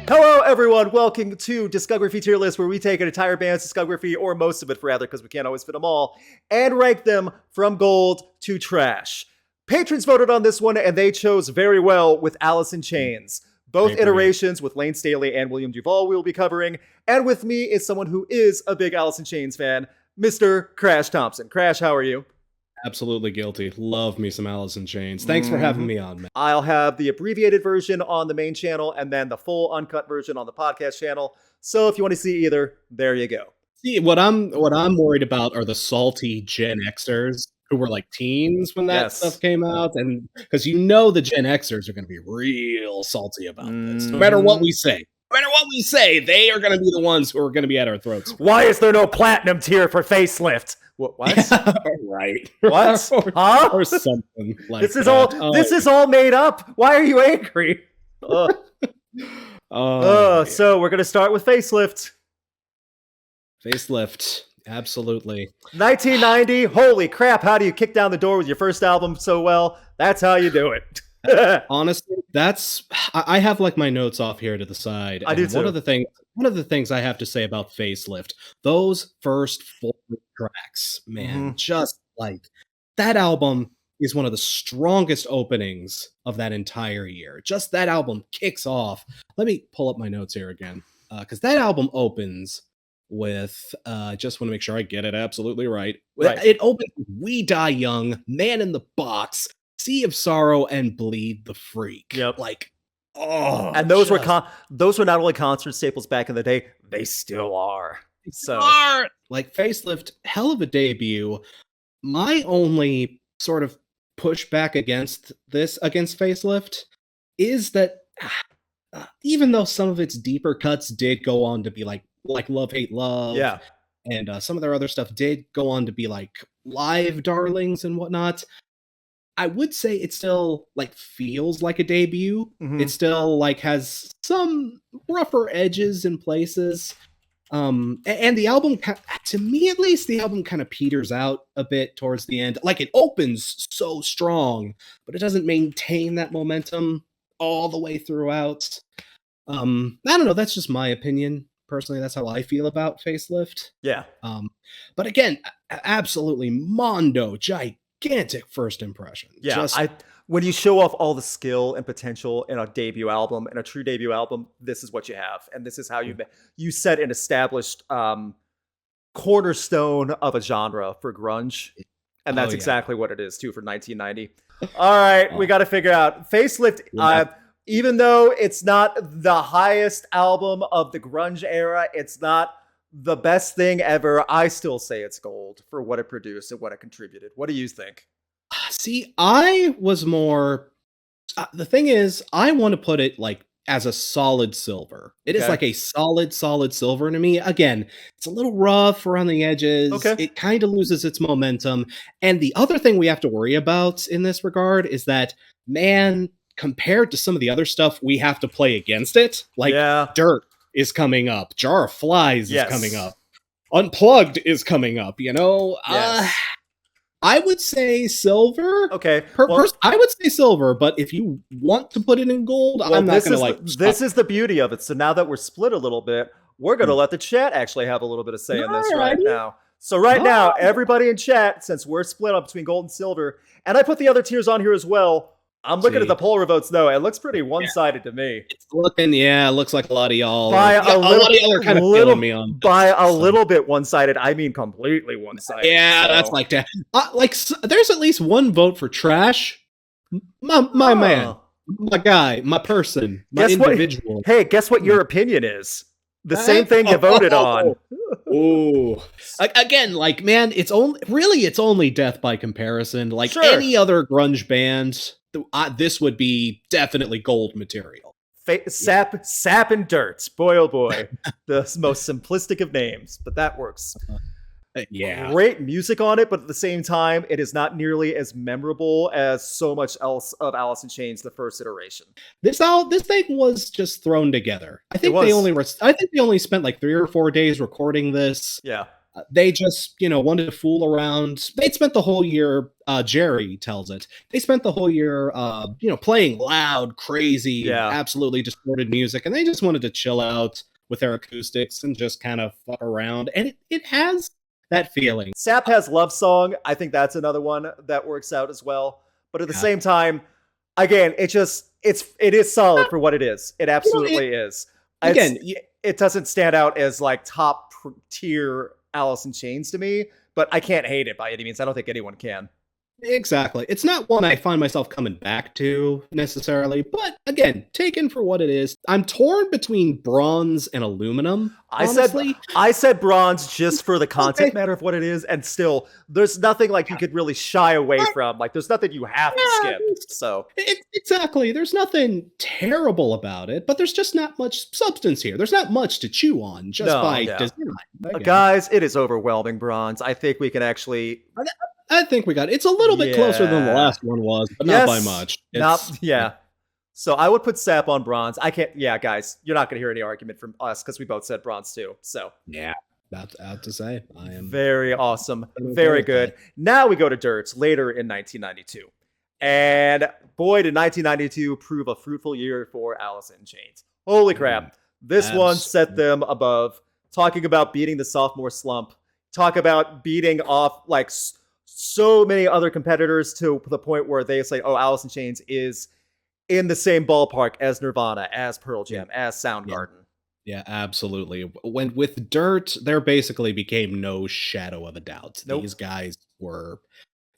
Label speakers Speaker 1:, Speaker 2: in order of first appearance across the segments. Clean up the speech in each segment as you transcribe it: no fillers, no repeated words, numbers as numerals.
Speaker 1: Hello, everyone. Welcome to Discography Tier List, where we take an entire band's discography, or most of it, rather, because we can't always fit them all, and rank them from gold to trash. Patrons voted on this one, and they chose very well with Alice in Chains. Both iterations with Layne Staley and William DuVall we will be covering. And with me is someone who is a big Alice in Chains fan, Mr. Crash Thompson. Crash, how are you?
Speaker 2: Absolutely guilty. Love me some Alice in Chains. Thanks for having me on, man.
Speaker 1: I'll have the abbreviated version on the main channel and then the full uncut version on the podcast channel. So if you want to see either, there you go.
Speaker 2: See, what I'm worried about are the salty Gen Xers who were like teens when that stuff came out, and because the Gen Xers are going to be real salty about this. No matter what we say. No matter what we say, they are going to be the ones who are going to be at our throats.
Speaker 1: Why is there no platinum tier for Facelift? What?
Speaker 2: Right.
Speaker 1: What? Huh?
Speaker 2: Or something like
Speaker 1: this is that. This is all made up. Why are you angry? So we're going to start with Facelift.
Speaker 2: Facelift. Absolutely.
Speaker 1: 1990. Holy crap. How do you kick down the door with your first album so well? That's how you do it.
Speaker 2: Honestly, I have like my notes off here to the side.
Speaker 1: I do too.
Speaker 2: One of the things I have to say about Facelift, those first 4 tracks, man, just like that album is one of the strongest openings of that entire year. Just that album kicks off. Let me pull up my notes here again, because that album opens with just want to make sure I get it absolutely right. It opens with We Die Young, Man in the Box, Sea of Sorrow, and Bleed the Freak.
Speaker 1: Yep.
Speaker 2: Like,
Speaker 1: and those were not only concert staples back in the day, they still are.
Speaker 2: Like Facelift, hell of a debut. My only sort of pushback against Facelift is that even though some of its deeper cuts did go on to be like Love, Hate, Love, and some of their other stuff did go on to be like live darlings and whatnot, I would say it still like feels like a debut. It still like has some rougher edges in places. And the album, to me at least, the album kind of peters out a bit towards the end. Like it opens so strong, but it doesn't maintain that momentum all the way throughout. I don't know. That's just my opinion. Personally, that's how I feel about Facelift.
Speaker 1: Yeah.
Speaker 2: But again, absolutely mondo, gigantic first impression.
Speaker 1: Yeah. When you show off all the skill and potential in a debut album, in a true debut album, this is what you have. And this is how you set an established cornerstone of a genre for grunge. And that's exactly what it is, too, for 1990. All right, we got to figure out. Facelift, even though it's not the highest album of the grunge era, it's not the best thing ever, I still say it's gold for what it produced and what it contributed. What do you think?
Speaker 2: See, I was more... the thing is, I want to put it like as a solid silver. It is like a solid silver to me. Again, it's a little rough around the edges. It kind of loses its momentum. And the other thing we have to worry about in this regard is that, man, compared to some of the other stuff we have to play against it, like Dirt is coming up, Jar of Flies is coming up, Unplugged is coming up, I would say silver.
Speaker 1: Okay.
Speaker 2: I would say silver, but if you want to put it in gold, I'm not going to like...
Speaker 1: This is the beauty of it. So now that we're split a little bit, we're going to let the chat actually have a little bit of say in this right now. So now, everybody in chat, since we're split up between gold and silver, and I put the other tiers on here as well, I'm looking at the poll votes though. It looks pretty one-sided to me.
Speaker 2: It's looking, it looks like a lot of y'all. A lot of y'all are kind of feeling me on.
Speaker 1: By a little bit one-sided, I mean completely one-sided.
Speaker 2: Yeah, that's like that. There's at least one vote for Trash. My man, my guy, my person, my individual.
Speaker 1: Hey, guess what your opinion is? The same thing you voted on.
Speaker 2: Oh, again, like, man, it's only death by comparison. Like any other grunge band, this would be definitely gold material.
Speaker 1: Sap and Dirt. Boy, oh boy. The most simplistic of names, but that works. Great music on it, but at the same time, it is not nearly as memorable as so much else of Alice in Chains, the first iteration.
Speaker 2: This thing was just thrown together. I think they only spent like 3 or 4 days recording this.
Speaker 1: Yeah.
Speaker 2: They just, wanted to fool around. They'd spent the whole year, Jerry tells it, they spent the whole year, playing loud, crazy, absolutely distorted music, and they just wanted to chill out with their acoustics and just kind of fuck around. And it has that feeling.
Speaker 1: Sap has Love Song. I think that's another one that works out as well. But at the same time, again, it is solid for what it is. It absolutely is. Again, it doesn't stand out as like top tier Alice in Chains to me, but I can't hate it by any means. I don't think anyone can.
Speaker 2: Exactly. It's not one I find myself coming back to necessarily, but again, taken for what it is. I'm torn between bronze and aluminum. Honestly.
Speaker 1: I said bronze just for the content matter of what it is, and still, there's nothing like you could really shy away from. Like, there's nothing you have to skip. So
Speaker 2: exactly, there's nothing terrible about it, but there's just not much substance here. There's not much to chew on by design.
Speaker 1: Guys, it is overwhelming bronze. I think we can actually.
Speaker 2: I think we got it. It's a little bit closer than the last one was, but not by much.
Speaker 1: So I would put Sap on bronze. I can't. Yeah, guys, you're not going to hear any argument from us because we both said bronze too. So
Speaker 2: yeah, that's out to say. I am
Speaker 1: very awesome, very good. Now we go to Dirt later in 1992, and boy, did 1992 prove a fruitful year for Alice in Chains. Holy crap! This one set them above. Talking about beating the sophomore slump. Talk about beating off like so many other competitors to the point where they say, oh, Alice in Chains is in the same ballpark as Nirvana, as Pearl Jam, as Soundgarden.
Speaker 2: Yeah, absolutely. When with Dirt, there basically became no shadow of a doubt. Nope. These guys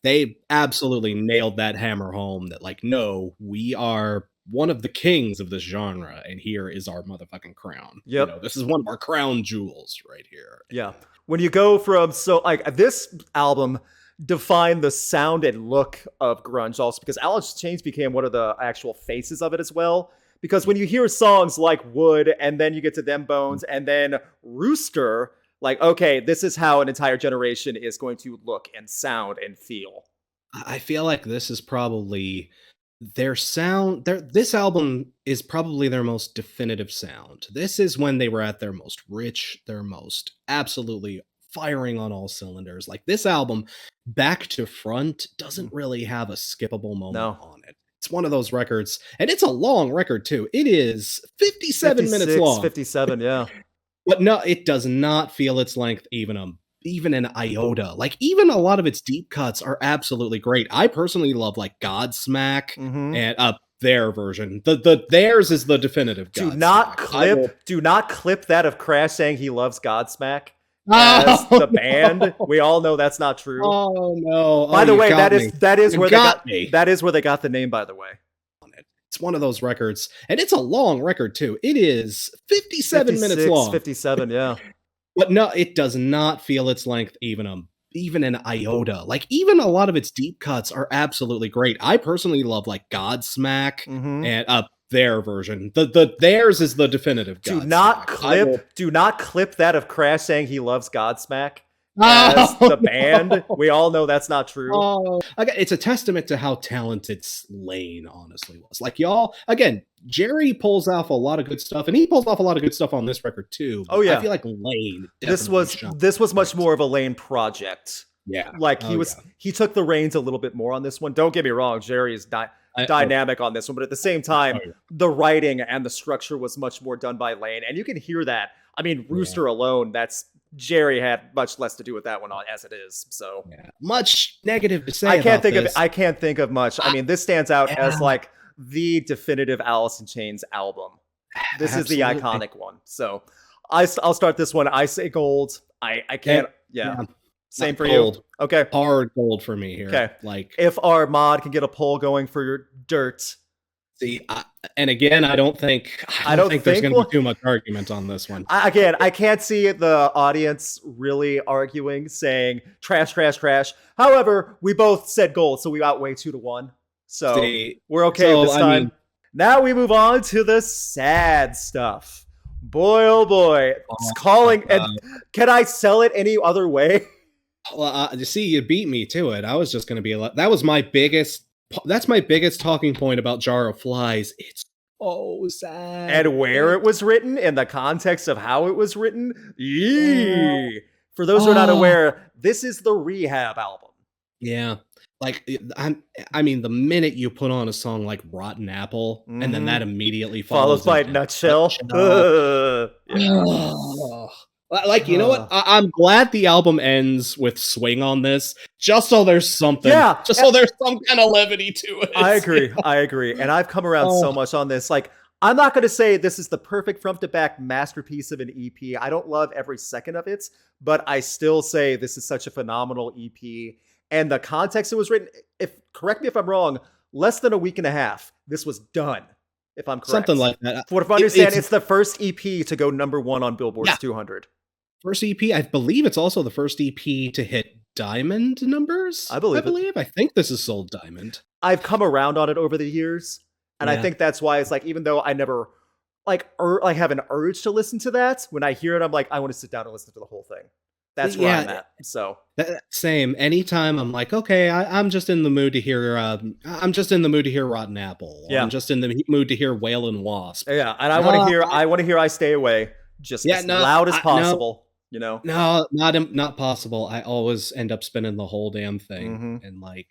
Speaker 2: they absolutely nailed that hammer home that like, no, we are one of the kings of this genre, and here is our motherfucking crown.
Speaker 1: Yep.
Speaker 2: This is one of our crown jewels right here.
Speaker 1: Yeah. When you go from, this album defined the sound and look of grunge also, because Alice in Chains became one of the actual faces of it as well. Because when you hear songs like Wood, and then you get to Them Bones, and then Rooster, like, okay, this is how an entire generation is going to look and sound and feel.
Speaker 2: I feel like this is probably their sound. This album is probably their most definitive sound. This is when they were at their most rich, their most absolutely firing on all cylinders. Like, this album, back to front, doesn't really have a skippable moment on it. It's one of those records, and it's a long record too. It is 57 minutes long.
Speaker 1: 57, yeah.
Speaker 2: But no, it does not feel its length even an iota. Like, even a lot of its deep cuts are absolutely great. I personally love like Godsmack and their version. Theirs is the definitive Godsmack.
Speaker 1: Do not clip that of Crash saying he loves Godsmack. As the band, we all know that's not true.
Speaker 2: Oh no!
Speaker 1: By the way, that is where they got the name. By the way,
Speaker 2: it's one of those records, and it's a long record too. It is 57 minutes long.
Speaker 1: 57, yeah.
Speaker 2: But no, it does not feel its length even an iota. Like, even a lot of its deep cuts are absolutely great. I personally love like Godsmack and their version. Theirs is the definitive Godsmack.
Speaker 1: Do not clip that of Crash saying he loves Godsmack. As the band, we all know that's not true.
Speaker 2: It's a testament to how talented Layne honestly was. Like, y'all, again, Jerry pulls off a lot of good stuff, and he pulls off a lot of good stuff on this record too.
Speaker 1: Oh yeah,
Speaker 2: I feel like Layne.
Speaker 1: This was much more of a Layne project.
Speaker 2: Yeah,
Speaker 1: like he took the reins a little bit more on this one. Don't get me wrong, Jerry is dynamic on this one, but at the same time, the writing and the structure was much more done by Layne, and you can hear that. I mean, Rooster alone, that's Jerry had much less to do with that one as it is. So
Speaker 2: much negative to say.
Speaker 1: I can't think of much. I mean, this stands out as like the definitive Alice in Chains album. This is the iconic one. So I'll start this one. I say gold. I can't. Same for
Speaker 2: gold.
Speaker 1: You. Okay.
Speaker 2: Hard gold for me here.
Speaker 1: Okay.
Speaker 2: Like,
Speaker 1: if our mod can get a poll going for your Dirt.
Speaker 2: See, and again, I don't think there's going to be too much argument on this one.
Speaker 1: I can't see the audience really arguing, saying trash, trash, trash. However, we both said gold, so we outweigh 2-1. So we're okay this time. Now we move on to the sad stuff. Boy, oh boy. And can I sell it any other way?
Speaker 2: Well, you beat me to it. I was just going to be that's my biggest talking point about Jar of Flies. It's so sad.
Speaker 1: And where it was written, in the context of how it was written. Yee. For those who are not aware, this is the Rehab album.
Speaker 2: Yeah. Like, I mean, the minute you put on a song like Rotten Apple, and then that immediately
Speaker 1: Followed by
Speaker 2: into
Speaker 1: Nutshell.
Speaker 2: Like, you know what? I'm glad the album ends with Swing on this, just so there's something. Yeah. Just so there's some kind of levity to it.
Speaker 1: I agree. And I've come around so much on this. Like, I'm not going to say this is the perfect front-to-back masterpiece of an EP. I don't love every second of it, but I still say this is such a phenomenal EP. And the context it was written, correct me if I'm wrong, less than a week and a half, this was done, if I'm correct.
Speaker 2: Something like that.
Speaker 1: For what I understand, it's the first EP to go #1 on Billboard's 200.
Speaker 2: First EP, I believe it's also the first EP to hit diamond numbers. I believe. I think this is sold diamond.
Speaker 1: I've come around on it over the years, and I think that's why it's like, even though I never have an urge to listen to that, when I hear it, I'm like, I want to sit down and listen to the whole thing. That's where I'm at. So
Speaker 2: same. Anytime I'm like, okay, I'm just in the mood to hear. I'm just in the mood to hear Rotten Apple. Yeah. I'm just in the mood to hear Whale and Wasp.
Speaker 1: Yeah, and I want to hear I Stay Away just as loud as possible. You know?
Speaker 2: No, not possible. I always end up spinning the whole damn thing, and like,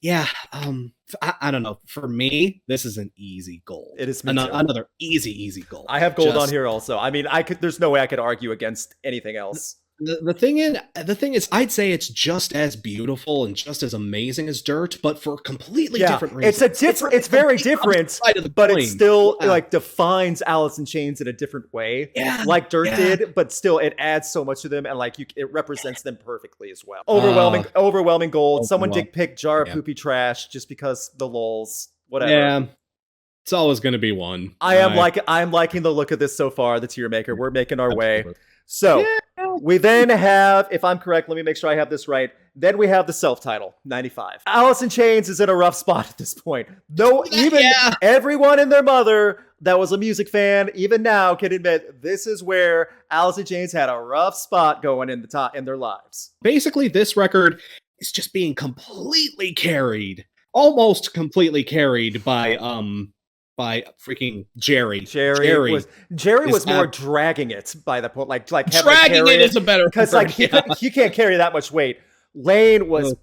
Speaker 2: yeah, I don't know. For me, this is an easy goal.
Speaker 1: It is
Speaker 2: another easy goal.
Speaker 1: I have gold on here also. I mean, there's no way I could argue against anything else.
Speaker 2: The thing is, I'd say it's just as beautiful and just as amazing as Dirt, but for completely different reasons.
Speaker 1: It's very different, but it still like defines Alice in Chains in a different way, like Dirt did. But still, it adds so much to them, and like it represents them perfectly as well. Overwhelming gold. Someone dick picked Jar of Poopy Trash just because the lulz, whatever.
Speaker 2: Yeah. It's always going to be one.
Speaker 1: I'm liking the look of this so far. The tier maker. We're making our way. So we then have, if I'm correct, let me make sure I have this right. Then we have the self-title, 95. Alice in Chains is in a rough spot at this point. Though everyone and their mother that was a music fan, even now, can admit this is where Alice in Chains had a rough spot going in their lives.
Speaker 2: Basically, this record is just being almost completely carried by freaking Jerry.
Speaker 1: Jerry was more dragging it by the point, like
Speaker 2: dragging it is a better
Speaker 1: because like he can't carry that much weight. Layne was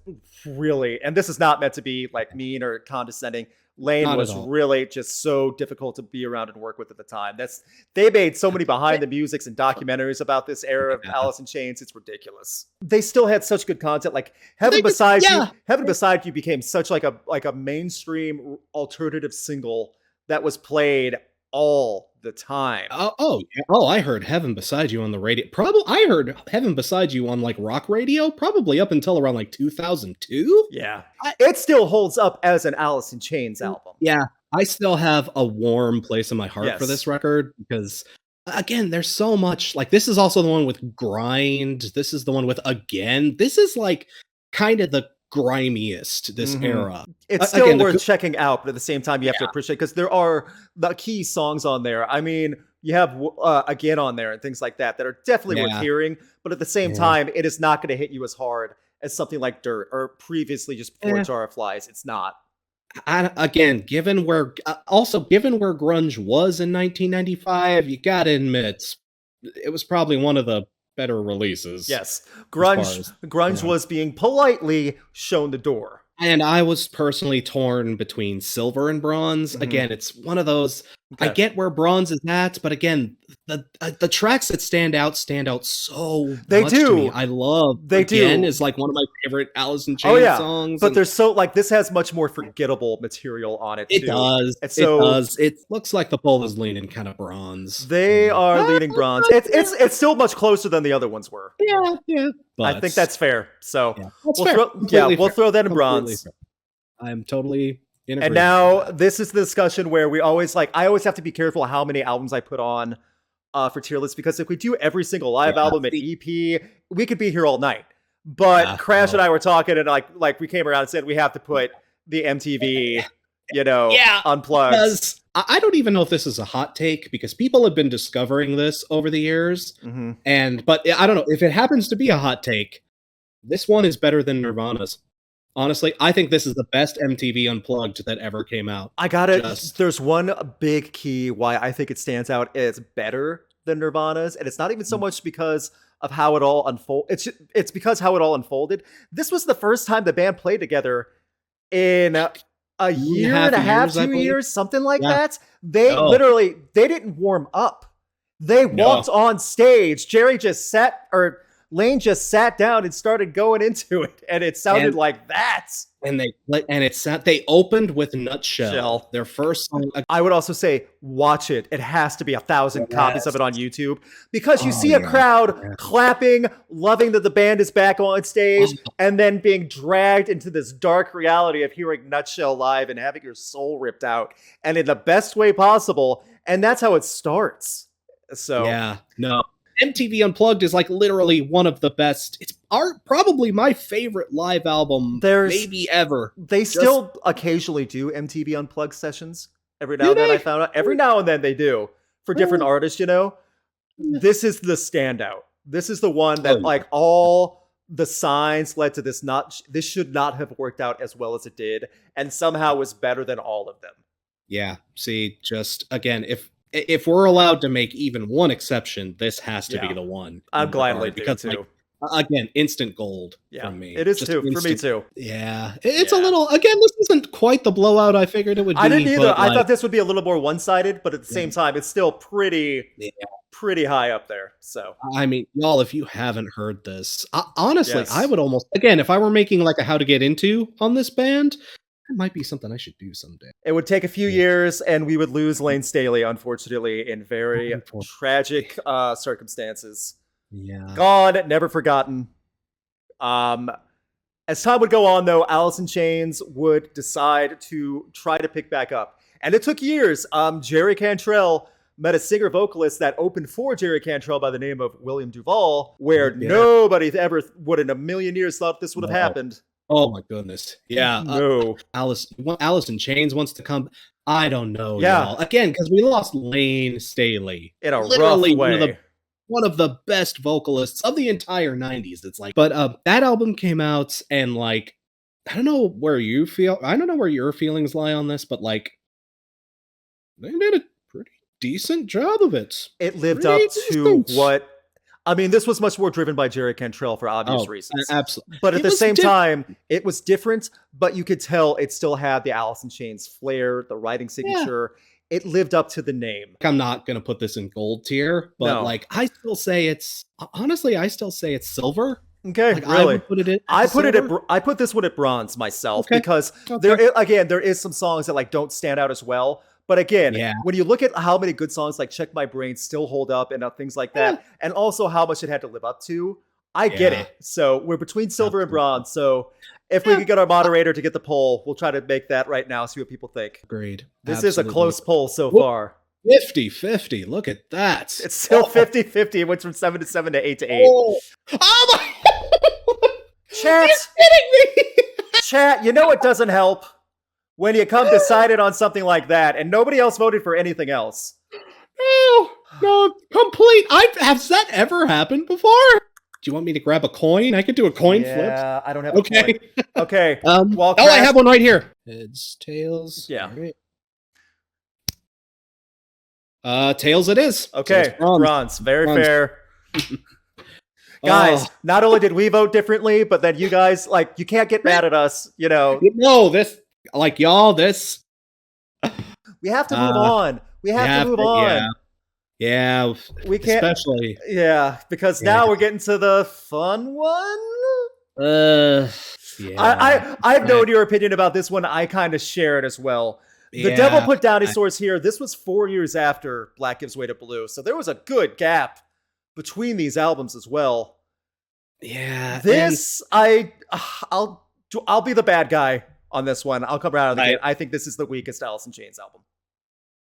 Speaker 1: really, and this is not meant to be like mean or condescending. Layne was really just so difficult to be around and work with at the time. They made so many behind the musics and documentaries about this era of Alice in Chains. It's ridiculous. They still had such good content. Like Heaven Beside You became such like a mainstream alternative single that was played all the time.
Speaker 2: I heard Heaven Beside You on the radio. I heard Heaven Beside You on like rock radio, probably up until around like 2002.
Speaker 1: Yeah. It still holds up as an Alice in Chains album.
Speaker 2: Yeah. I still have a warm place in my heart for this record because, again, there's so much. Like, this is also the one with Grind. This is the one with Again. This is like kind of the grimiest this era.
Speaker 1: It's still worth checking out, but at the same time you have to appreciate, because there are the key songs on there. I mean, you have Again on there and things like that are definitely worth hearing, but at the same time it is not going to hit you as hard as something like Dirt or previously just before Jar of Flies. It's not.
Speaker 2: And again, given where grunge was in 1995, you gotta admit it was probably one of the better releases.
Speaker 1: Yes. Grunge was being politely shown the door.
Speaker 2: And I was personally torn between Silver and Bronze. Again, it's one of those, I get where Bronze is at, but again, the tracks that stand out so much to me. I love Again is like one of my favorite Alice in Chains songs.
Speaker 1: But there's so like this has much more forgettable material on it too.
Speaker 2: It does. It looks like the poll is leaning kind of bronze.
Speaker 1: They are leaning bronze. It's still much closer than the other ones were.
Speaker 2: Yeah.
Speaker 1: But I think that's fair. So
Speaker 2: we'll
Speaker 1: throw that in bronze.
Speaker 2: I'm totally in agreement.
Speaker 1: And now this is the discussion where I always have to be careful how many albums I put on for tier lists, because if we do every single live album and EP, we could be here all night. But Crash and I were talking, and like we came around and said we have to put the MTV, Unplugged.
Speaker 2: Because I don't even know if this is a hot take, because people have been discovering this over the years. But I don't know if it happens to be a hot take. This one is better than Nirvana's. Honestly, I think this is the best MTV Unplugged that ever came out.
Speaker 1: I got it. There's one big key why I think it stands out. It's better than Nirvana's, and it's not even so much because of how it all unfolded. It's because how it all unfolded. This was the first time the band played together in a year and a half, 2 years, something like that. They literally, they didn't warm up. They walked on stage. Layne just sat down and started going into it, and it sounded like that.
Speaker 2: And they opened with Nutshell, their first song.
Speaker 1: I would also say, watch it. It has to be 1,000 copies of it on YouTube, because you see a crowd clapping, loving that the band is back on stage, and then being dragged into this dark reality of hearing Nutshell live and having your soul ripped out, and in the best way possible. And that's how it starts. So
Speaker 2: MTV Unplugged is like literally one of the best. It's probably my favorite live album maybe ever.
Speaker 1: They still occasionally do MTV Unplugged sessions. Every now and then I found out. Every now and then they do for different artists, you know. This is the standout. This is the one that like all the signs led to this should not have worked out as well as it did, and somehow was better than all of them.
Speaker 2: Yeah. See, just again, if we're allowed to make even one exception, this has to be the one.
Speaker 1: I'm gladly because too.
Speaker 2: Again, instant gold from me.
Speaker 1: It is too for me too.
Speaker 2: Yeah, it's a little. Again, this isn't quite the blowout I figured it would be.
Speaker 1: I didn't either. I thought this would be a little more one-sided, but at the same time, it's still pretty high up there. So
Speaker 2: I mean, y'all, if you haven't heard this, honestly, I would almost if I were making like a how to get into on this band. It might be something I should do someday.
Speaker 1: It would take a few years, and we would lose Layne Staley, unfortunately, in very tragic circumstances.
Speaker 2: Yeah.
Speaker 1: Gone, never forgotten. As time would go on, though, Alice in Chains would decide to try to pick back up. And it took years. Jerry Cantrell met a singer-vocalist that opened for Jerry Cantrell by the name of William DuVall, where nobody ever would in a million years thought this would have happened.
Speaker 2: Oh my goodness. Yeah.
Speaker 1: No.
Speaker 2: Alice in Chains wants to come. I don't know, y'all. Again, because we lost Layne Staley.
Speaker 1: In a rough way.
Speaker 2: One of the best vocalists of the entire 90s. It's like, but that album came out, and like, I don't know where your feelings lie on this, but like, they did a pretty decent job of it.
Speaker 1: It lived up to what. I mean, this was much more driven by Jerry Cantrell for obvious reasons.
Speaker 2: Absolutely.
Speaker 1: But at the same time, it was different, but you could tell it still had the Alice in Chains flair, the writing signature. It lived up to the name.
Speaker 2: I'm not going to put this in gold tier, but like, I still say it's silver.
Speaker 1: Okay,
Speaker 2: like,
Speaker 1: really?
Speaker 2: I
Speaker 1: put this one at bronze myself, because there is some songs that like don't stand out as well. But again, when you look at how many good songs like Check My Brain still hold up and things like that, and also how much it had to live up to, I get it. So we're between silver and bronze. So if we could get our moderator to get the poll, we'll try to make that right now, see what people think.
Speaker 2: Agreed.
Speaker 1: This is a close poll so far.
Speaker 2: 50-50. Look at that.
Speaker 1: It's still 50-50. It went from 7 to 7 to 8 to 8.
Speaker 2: Oh my!
Speaker 1: Chat!
Speaker 2: You're kidding me!
Speaker 1: Chat, you know it doesn't help when you come decided on something like that, and nobody else voted for anything else.
Speaker 2: No, complete. Has that ever happened before? Do you want me to grab a coin? I could do a coin flip.
Speaker 1: Yeah, I don't have a coin. Okay.
Speaker 2: I have one right here. Heads, tails.
Speaker 1: Yeah.
Speaker 2: Right. Tails it is.
Speaker 1: Okay, so bronze. Very fair. Guys, not only did we vote differently, but then you guys, like, you can't get mad at us, you know.
Speaker 2: No, this, like, y'all, this.
Speaker 1: We have to move on. We have to move on.
Speaker 2: Yeah,
Speaker 1: we can't.
Speaker 2: Especially.
Speaker 1: Yeah, because now we're getting to the fun one. I've known your opinion about this one. I kind of share it as well. The Devil Put Dinosaurs here. This was 4 years after Black Gives Way to Blue, so there was a good gap between these albums as well.
Speaker 2: Yeah,
Speaker 1: I'll be the bad guy on this one. I'll come out of the gate. I think this is the weakest Alice in Chains album.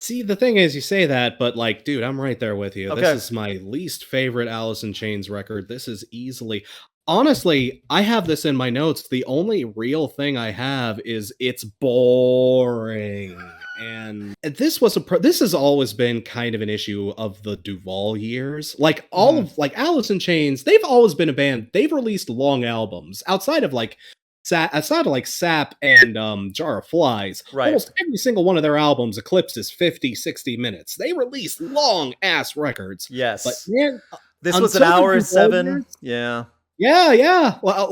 Speaker 2: See, the thing is, you say that, but like, dude, I'm right there with you.
Speaker 1: Okay.
Speaker 2: This is my least favorite Alice in Chains record. This is easily, honestly, I have this in my notes. The only real thing I have is it's boring. And this has always been kind of an issue of the DuVall years. Like all of like Alice in Chains, they've always been a band. They've released long albums outside of like Sap and Jar of Flies.
Speaker 1: Right.
Speaker 2: Almost every single one of their albums eclipses 50, 60 minutes. They release long ass records.
Speaker 1: Yes.
Speaker 2: But man,
Speaker 1: This was an
Speaker 2: until the
Speaker 1: hour and
Speaker 2: DuVall
Speaker 1: 7.
Speaker 2: years-
Speaker 1: Yeah.
Speaker 2: Yeah. Well,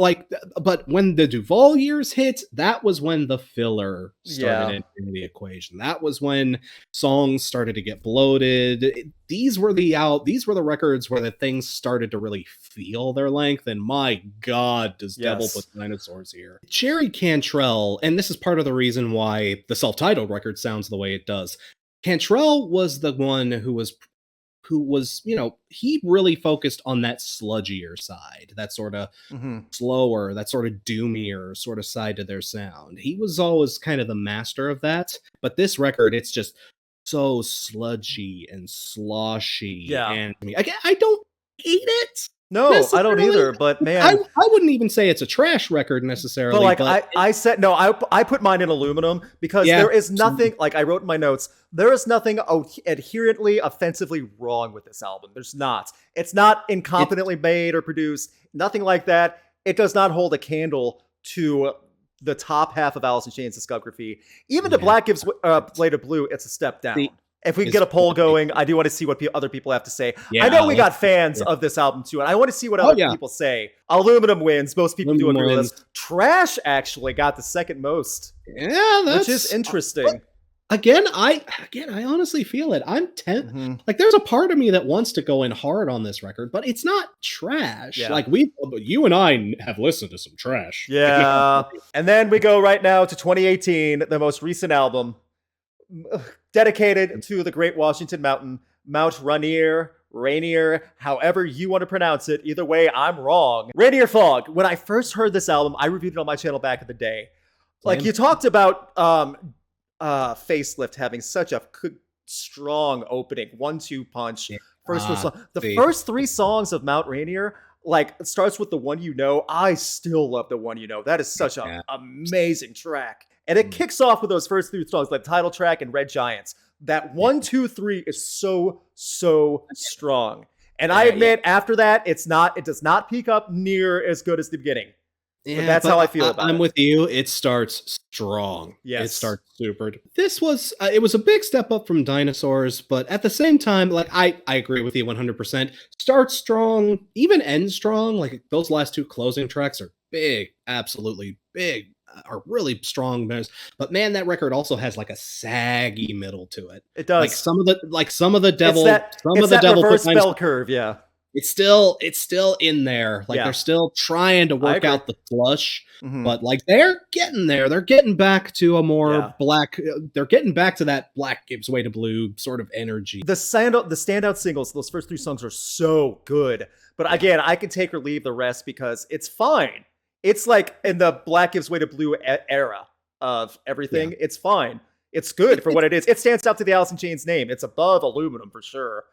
Speaker 2: but when the DuVall years hit, that was when the filler started entering the equation. That was when songs started to get bloated. These were the records where the things started to really feel their length. And my God, does Devil put Dinosaurs here? Jerry Cantrell, and this is part of the reason why the self-titled record sounds the way it does. Cantrell was the one who was, he really focused on that sludgier side, that sort of slower, that sort of doomier sort of side to their sound. He was always kind of the master of that. But this record, it's just so sludgy and sloshy.
Speaker 1: Yeah.
Speaker 2: And I don't hate it.
Speaker 1: No, I don't either, but man.
Speaker 2: I wouldn't even say it's a trash record necessarily.
Speaker 1: But like I put mine in aluminum because there is nothing, like I wrote in my notes, there is nothing adherently offensively wrong with this album. There's not. It's not incompetently made or produced, nothing like that. It does not hold a candle to the top half of Alice in Chains' discography. Even to Black Gives Blade of Blue, it's a step down. If we can get a poll going, I do want to see what other people have to say. I know we got fans of this album too, and I want to see what other people say. Aluminum wins. Most people do agree with us. Trash actually got the second most.
Speaker 2: Yeah,
Speaker 1: which is interesting.
Speaker 2: Again, I honestly feel it. I'm like, there's a part of me that wants to go in hard on this record, but it's not trash.
Speaker 1: Yeah.
Speaker 2: Like you and I have listened to some trash.
Speaker 1: Yeah. And then we go right now to 2018, the most recent album, dedicated to the Great Washington Mountain, Mount Ranier, however you want to pronounce it. Either way, I'm wrong. Ranier Fog. When I first heard this album, I reviewed it on my channel back in the day. Like, you talked about Facelift having such a strong opening, 1-2 punch. First first 3 songs of Mount Ranier, like, it starts with The One You Know. I still love The One You Know. That is such an amazing track. And it kicks off with those first 3 songs, like Title Track and Red Giants. That 1, 2, 3 is so strong. And I admit, after that, it does not peak up near as good as the beginning. Yeah, but that's how I feel about it.
Speaker 2: I'm with you. It starts strong.
Speaker 1: Yes.
Speaker 2: It starts super. This was, it was a big step up from Dinosaurs, but at the same time, like, I agree with you 100%. Starts strong, even ends strong. Like, those last 2 closing tracks are big, absolutely big, are really strong. But man, that record also has like a saggy middle to it.
Speaker 1: It does.
Speaker 2: Like some of the devil,
Speaker 1: reverse bell curve. Yeah.
Speaker 2: It's still in there. Like, they're still trying to work out the flush, but like, they're getting there. They're getting back to a more black. They're getting back to that Black Gives Way to Blue sort of energy. The
Speaker 1: standout singles, those first 3 songs are so good. But again, I can take or leave the rest because it's fine. It's like in the Black Gives Way to Blue era of everything. Yeah. It's fine. It's good for what it is. It stands out to the Alice in Chains name. It's above Aluminum for sure.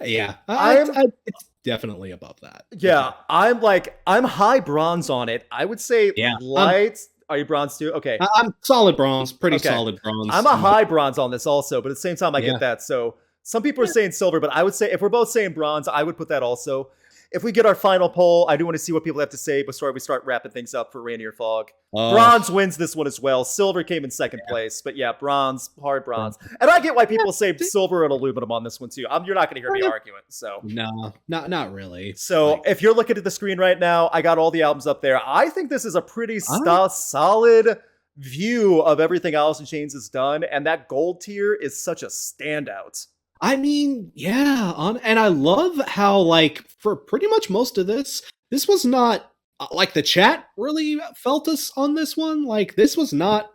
Speaker 2: Yeah, it's definitely above that.
Speaker 1: Yeah, I'm high bronze on it. I would say light. Are you bronze too? Okay,
Speaker 2: I'm solid bronze, pretty solid bronze.
Speaker 1: I'm a high bronze on this also, but at the same time, I get that. So some people are saying silver, but I would say if we're both saying bronze, I would put that also. If we get our final poll, I do want to see what people have to say before we start wrapping things up for Ranier Fog. Bronze wins this one as well. Silver came in second place, but yeah, bronze, hard bronze. And I get why people say silver and aluminum on this one too. You're not going to hear me arguing. So
Speaker 2: no, not really.
Speaker 1: So if you're looking at the screen right now, I got all the albums up there. I think this is a pretty solid view of everything Alice in Chains has done, and that gold tier is such a standout.
Speaker 2: I mean, and I love how, like, for pretty much most of this was not, like, the chat really felt us on this one. Like, this was not,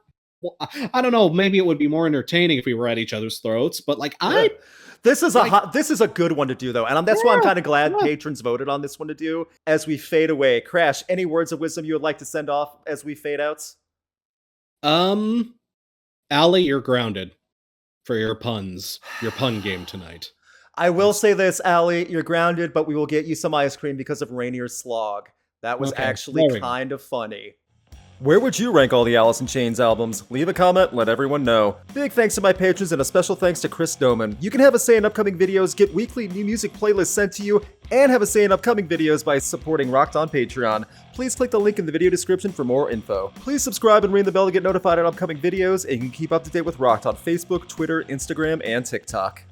Speaker 2: I don't know, maybe it would be more entertaining if we were at each other's throats, but, like,
Speaker 1: this is a good one to do, though, and that's why I'm kind of glad patrons voted on this one to do. As we fade away, Crash, any words of wisdom you would like to send off as we fade out?
Speaker 2: Allie, you're grounded for your pun game tonight.
Speaker 1: I will say this, Allie, you're grounded, but we will get you some ice cream because of Ranier's slog. That was actually kind of funny. Where would you rank all the Alice in Chains albums? Leave a comment, let everyone know. Big thanks to my patrons and a special thanks to Chris Doman. You can have a say in upcoming videos, get weekly new music playlists sent to you, and have a say in upcoming videos by supporting Rocked on Patreon. Please click the link in the video description for more info. Please subscribe and ring the bell to get notified on upcoming videos, and you can keep up to date with Rocked on Facebook, Twitter, Instagram, and TikTok.